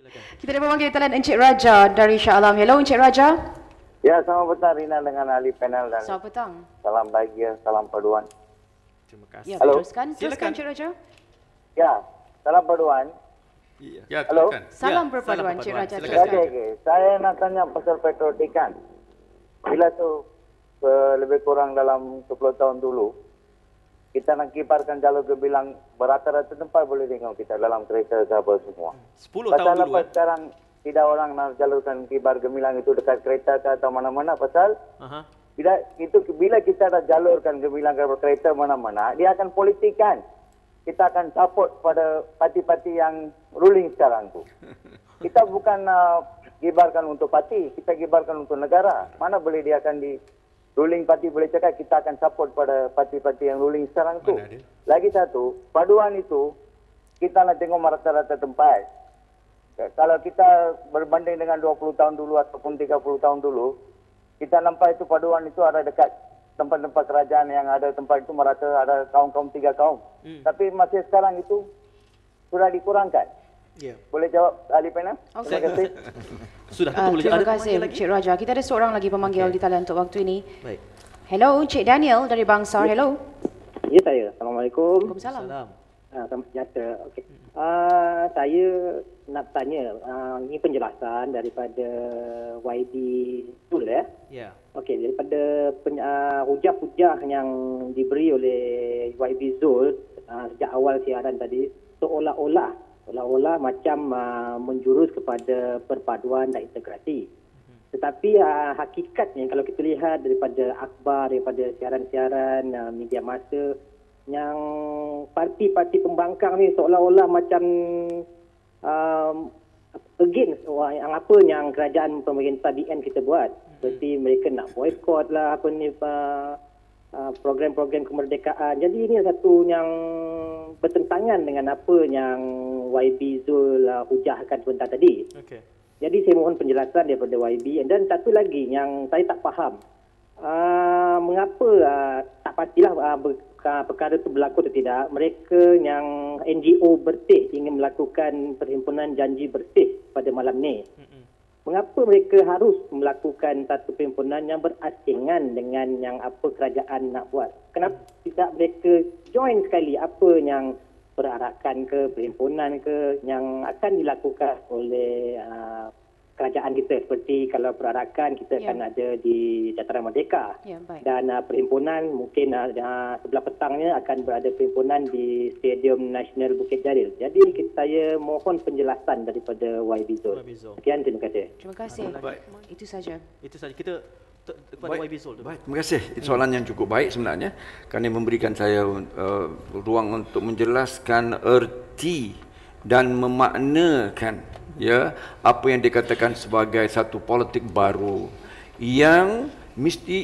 Silakan. Kita dapat panggil talian Encik Raja dari Shah Alam. Hello Encik Raja. Ya, selamat petang Rina dengan ahli panel dan Selamat petang. salam bahagia, salam paduan. Terima Ya, kasih. Halo. teruskan. Silakan. Teruskan Encik Raja. Ya, salam paduan. Ya, Halo. silakan. Salam Ya, perpaduan, Cik Raja. Silakan. Silakan. Okey. Saya nak tanya pasal petrol ikan. Bila tu lebih kurang dalam 10 tahun dulu, kita nak kibarkan jalur Gebilang berata-rata tempat boleh tengok kita dalam kereta ke apa semua. 10 Pasal tahun dulu. apa sekarang tidak orang nak jalurkan kibar Gemilang itu dekat kereta ke atau mana-mana pasal Aha. bila kita dah jalurkan Gemilang ke kereta mana-mana, dia akan politikan. Kita akan support pada parti-parti yang ruling sekarang tu. Kita bukan gibarkan untuk parti, kita gibarkan untuk negara. Mana boleh dia akan di ruling parti boleh cakap kita akan support pada parti-parti yang ruling sekarang tu. Mana ada? Lagi satu, paduan itu kita nak tengok rata-rata tempat. Kalau kita berbanding dengan 20 tahun dulu ataupun 30 tahun dulu, kita nampak itu paduan itu ada dekat tempat-tempat kerajaan yang ada tempat itu merata ada kaum-kaum 3 kaum. Tapi masih sekarang itu sudah dikurangkan. Ya. Boleh jawab ahli panel? Okey. Terima kasih. Sudah kita boleh Terima ada kasih pemanggil lagi? Encik Raja. Kita ada seorang lagi pemanggil Okey. di talian untuk waktu ini. Baik. Hello Encik Daniel dari Bangsar. Hello. Ya, saya. Assalamualaikum. Waalaikumsalam. Salam. Selamat sejahtera. Okey. Saya nak tanya, ini penjelasan daripada YB Zul ya. Ya. Okey, daripada hujah-hujah yang diberi oleh YB Zul sejak awal siaran tadi, seolah-olah macam menjurus kepada perpaduan dan integrasi. Tetapi hakikatnya kalau kita lihat daripada akhbar, daripada siaran-siaran media massa, yang parti-parti pembangkang ni seolah-olah macam against yang apa yang kerajaan pemerintah BN kita buat. Seperti mereka nak boycott lah apa ni program-program kemerdekaan. Jadi ini satu yang bertentangan dengan apa yang YB Zul hujahkan sebentar tadi. Okey. Jadi saya mohon penjelasan daripada YB. Dan satu lagi yang saya tak faham. Mengapa tak pastilah perkara itu berlaku atau tidak. Mereka yang NGO bersih ingin melakukan perhimpunan janji bersih pada malam ni. Mengapa mereka harus melakukan satu perhimpunan yang berasingan dengan yang apa kerajaan nak buat? Kenapa tidak mereka join sekali apa yang perarakan ke, perhimpunan ke yang akan dilakukan oleh kerajaan kita, seperti kalau perarakan kita akan ada di Dataran Merdeka. Ya, baik. Dan perhimpunan mungkin sebelah petangnya akan berada perhimpunan di Stadium Nasional Bukit Jalil. Jadi saya mohon penjelasan daripada YB Zul. YB Zul. Sekian, terima kasih. Terima kasih. Baik. Itu saja. Itu saja kita kepada YB Zul. Baik, terima kasih. Itu soalan yang cukup baik sebenarnya kerana memberikan saya ruang untuk menjelaskan erti dan memaknakan ya apa yang dikatakan sebagai satu politik baru yang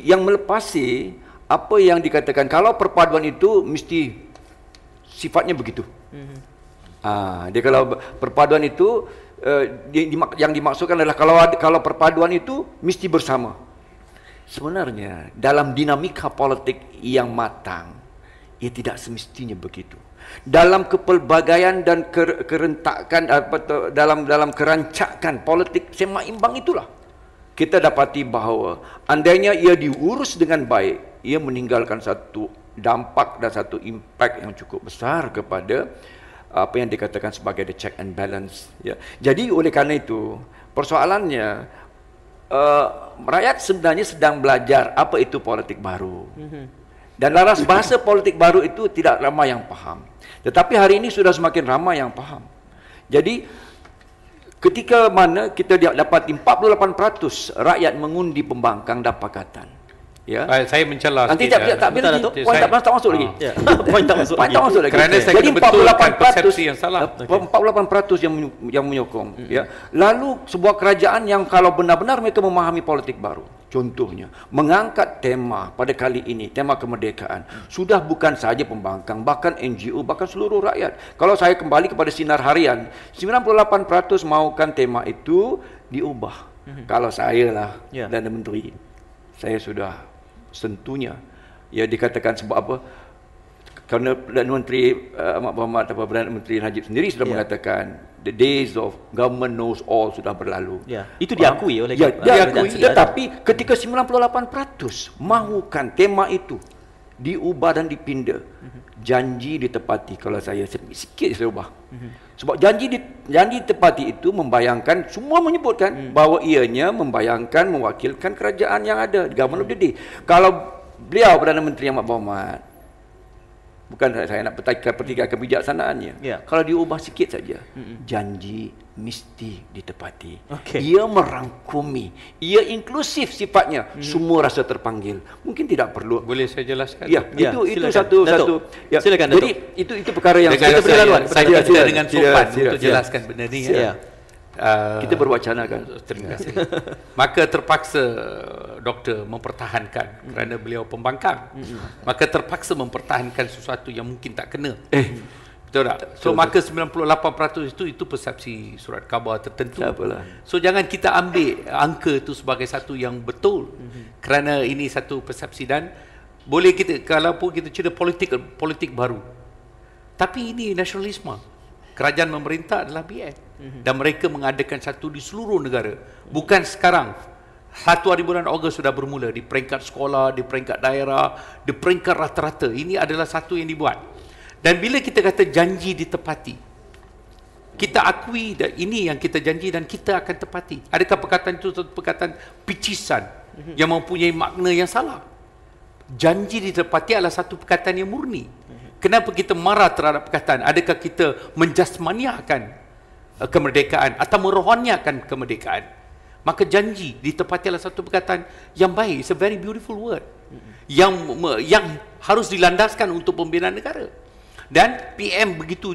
melepasi apa yang dikatakan kalau perpaduan itu mesti sifatnya begitu. Dia kalau perpaduan itu yang dimaksudkan adalah kalau perpaduan itu mesti bersama. Sebenarnya dalam dinamika politik yang matang, ia tidak semestinya begitu. Dalam kepelbagaian dan kerentakan dalam kerancakan politik seimbang itulah kita dapati bahawa andainya ia diurus dengan baik, ia meninggalkan satu dampak dan satu impak yang cukup besar kepada apa yang dikatakan sebagai the check and balance ya. Jadi oleh kerana itu persoalannya rakyat sebenarnya sedang belajar apa itu politik baru. Dan laras bahasa politik baru itu tidak ramai yang faham. Tetapi hari ini sudah semakin ramai yang faham. Jadi ketika mana kita dapat 48% rakyat mengundi pembangkang dan pakatan. Ya. Baik, saya mencela Nanti sikit, tak Betul, bila Datuk. poin tak masuk lagi. Ya. Poin tak masuk Poin lagi. tak masuk lagi. Kerana saya Jadi kena betulkan persepsi yang salah. 48% yang menyokong ya. Lalu sebuah kerajaan yang kalau benar-benar mereka memahami politik baru, contohnya mengangkat tema pada kali ini, tema kemerdekaan, sudah bukan saja pembangkang, bahkan NGO, bahkan seluruh rakyat. Kalau saya kembali kepada sinar harian, 98% mahukan tema itu diubah. Kalau saya lah dan menteri, saya sudah sentuhnya ya dikatakan sebab apa Kerana Perdana Menteri Ahmad Mohamad atau Perdana Menteri Najib sendiri sudah mengatakan the days of government knows all sudah berlalu. Ya, itu diakui oleh diakui. Tetapi ketika 98% mahukan tema itu diubah dan dipindah, janji ditepati. Kalau saya sikit saya ubah. Sebab janji ditepati itu membayangkan, semua menyebutkan bahawa ianya membayangkan, mewakilkan kerajaan yang ada, government of the day. Kalau beliau Perdana Menteri Ahmad Mohamad, bukan saya nak petikai kebijaksanaannya. Kalau diubah sikit saja, janji mesti ditepati. Ia merangkumi, ia inklusif sifatnya. Semua rasa terpanggil. Mungkin tidak perlu. Boleh saya jelaskan? Ya, itu satu. Ya. Silakan, jadi itu perkara yang saya beri laluan. Saya dengan sopan untuk jelaskan benda ni. Kita berwacanakan. Terima kasih. Maka terpaksa doktor mempertahankan kerana beliau pembangkang. Maka terpaksa mempertahankan sesuatu yang mungkin tak kena. Betul tak? So maka 98% itu persepsi surat khabar tertentu. So jangan kita ambil angka itu sebagai satu yang betul. Kerana ini satu persepsi dan boleh kita, kalau pun kita cerita politik baru. Tapi ini nasionalisme. Kerajaan memerintah adalah BN. Dan mereka mengadakan satu di seluruh negara. Bukan sekarang. 1 hari bulan Ogos sudah bermula di peringkat sekolah, di peringkat daerah, di peringkat rata-rata. Ini adalah satu yang dibuat. Dan bila kita kata janji ditepati, kita akui ini yang kita janji dan kita akan tepati. Adakah perkataan itu satu perkataan picisan yang mempunyai makna yang salah? Janji ditepati adalah satu perkataan yang murni. Kenapa kita marah terhadap perkataan? Adakah kita menjasmaniakan kemerdekaan atau merohaniakan kemerdekaan? Maka janji ditepati adalah satu perkataan yang baik. It's a very beautiful word. Yang harus dilandaskan untuk pembinaan negara. Dan PM begitu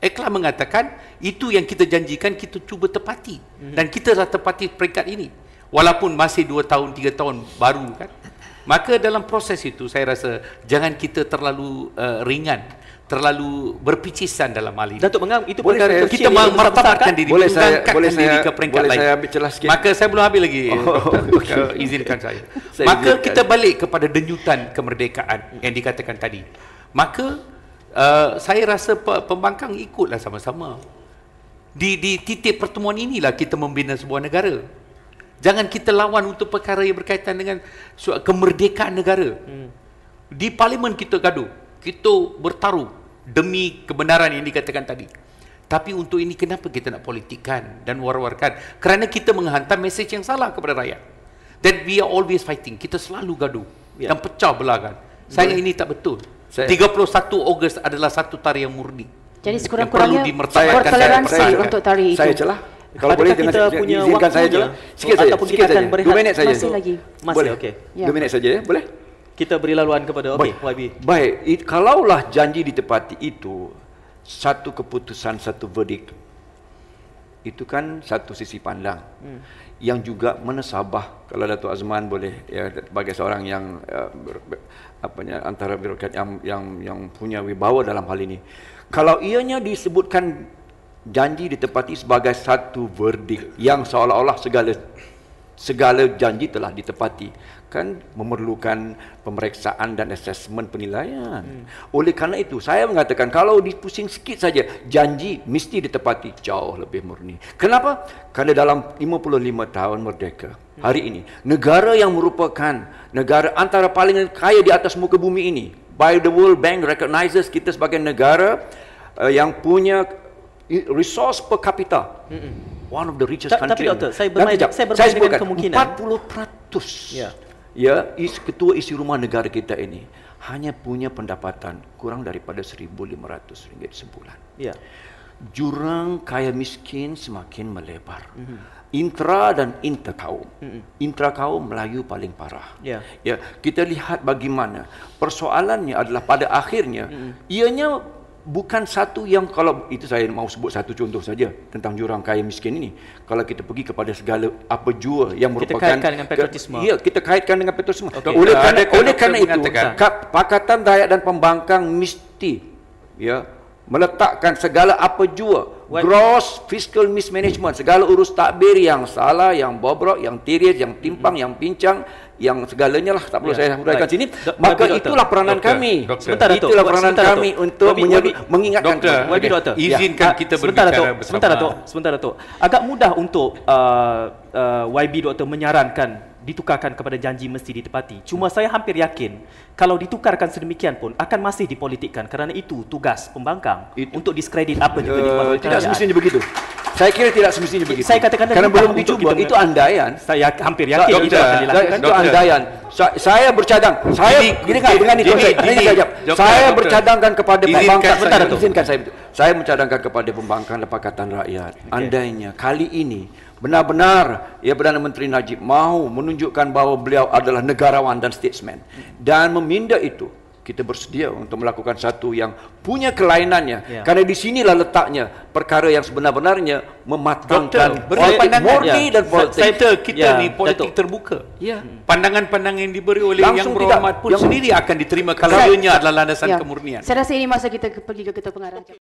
ikhlas mengatakan itu yang kita janjikan kita cuba tepati. Dan kita dah tepati peringkat ini. Walaupun masih 2 tahun, 3 tahun baru kan. Maka dalam proses itu saya rasa jangan kita terlalu ringan, terlalu berpicisan dalam hal ini. Datuk Mengam, itu boleh perkara kita memartabatkan diri, mengangkatkan diri ke peringkat lain. Saya jelas sikit. Maka saya belum habis lagi. Izinkan saya. Maka kita balik kepada denyutan kemerdekaan yang dikatakan tadi. Maka saya rasa pembangkang ikutlah sama-sama. Di titik pertemuan inilah kita membina sebuah negara. Jangan kita lawan untuk perkara yang berkaitan dengan kemerdekaan negara. Di parlimen kita gaduh, kita bertaruh demi kebenaran yang dikatakan tadi. Tapi untuk ini kenapa kita nak politikkan dan war-warkan? Kerana kita menghantar mesej yang salah kepada rakyat. That we are always fighting. Kita selalu gaduh dan pecah belahkan. Saya ini tak betul. 31 Ogos adalah satu tarikh yang murni. Jadi sekurang-kurangnya bertoleransi untuk tarikh itu. Saya celah. Kalau boleh kita punya izinkan saya jelah. Sikit saja. Ataupun kita akan berehat 2 minit saja. Masih lagi. Boleh, okey. 2 minit saja ya, boleh? Kita beri laluan kepada YB. Baik, kalaulah janji ditepati itu satu keputusan, satu verdict. Itu kan satu sisi pandang. Yang juga menesabah, kalau Datuk Azman boleh ya, sebagai seorang yang antara birokrat yang punya wibawa dalam hal ini. Kalau ianya disebutkan janji ditepati sebagai satu verdict yang seolah-olah segala janji telah ditepati, kan memerlukan pemeriksaan dan assessment penilaian. Oleh kerana itu saya mengatakan kalau dipusing sikit saja janji mesti ditepati, jauh lebih murni. Kenapa? Kerana dalam 55 tahun merdeka hari ini, negara yang merupakan negara antara paling kaya di atas muka bumi ini, by the World Bank recognizes kita sebagai negara yang punya resource per capita. One of the richest country. Tapi doktor, saya bermain dengan kemungkinan 40% ketua isi rumah negara kita ini hanya punya pendapatan kurang daripada RM1,500 sebulan. Jurang kaya miskin semakin melebar. Intra dan interkaum. Intrakaum Melayu paling parah. Kita lihat bagaimana persoalannya adalah pada akhirnya ianya bukan satu yang, kalau itu saya mau sebut satu contoh saja tentang jurang kaya miskin ini. Kalau kita pergi kepada segala apa jua yang merupakan kita kaitkan dengan patriotisme. Kita kaitkan dengan patriotisme. Oleh kerana itu, Pakatan Rakyat dan Pembangkang mesti meletakkan segala apa jua gross fiscal mismanagement, segala urus takbir yang salah, yang bobrok, yang tiris, yang timpang, yang pincang, yang segalanya lah, tak perlu saya huraikan sini. Maka itulah peranan kami. Itulah peranan kami untuk mengingatkan. Doktor, izinkan kita berbicara bersama. Sebentar, Datuk. Agak mudah untuk YB Doktor menyarankan ditukarkan kepada janji mesti ditepati. Cuma saya hampir yakin kalau ditukarkan sedemikian pun akan masih dipolitikkan, kerana itu tugas pembangkang untuk diskredit apa juga dibuat oleh tidak kerajaan. semestinya begitu. Saya kira tidak semestinya begitu. Saya katakan karena belum dicuba, itu andaian. Saya hampir yakin itu akan dilakukan. Itu andaian. Saya bercadang. Saya dengan itu saya bercadangkan kepada pembangkang. Izinkan saya mencadangkan kepada pembangkang dan Pakatan Rakyat. Andainya kali ini benar-benar Perdana Menteri Najib mahu menunjukkan bahawa beliau adalah negarawan dan statesman dan meminda itu, kita bersedia untuk melakukan satu yang punya kelainannya. Karena di sinilah letaknya perkara yang sebenar-benarnya mematangkan politik murni dan politik. Kita ni politik terbuka. Pandangan-pandangan yang diberi oleh Yang Berhormat pun sendiri akan diterima kalau ianya adalah landasan kemurnian. Saya rasa ini masa kita pergi ke Ketua Pengarah.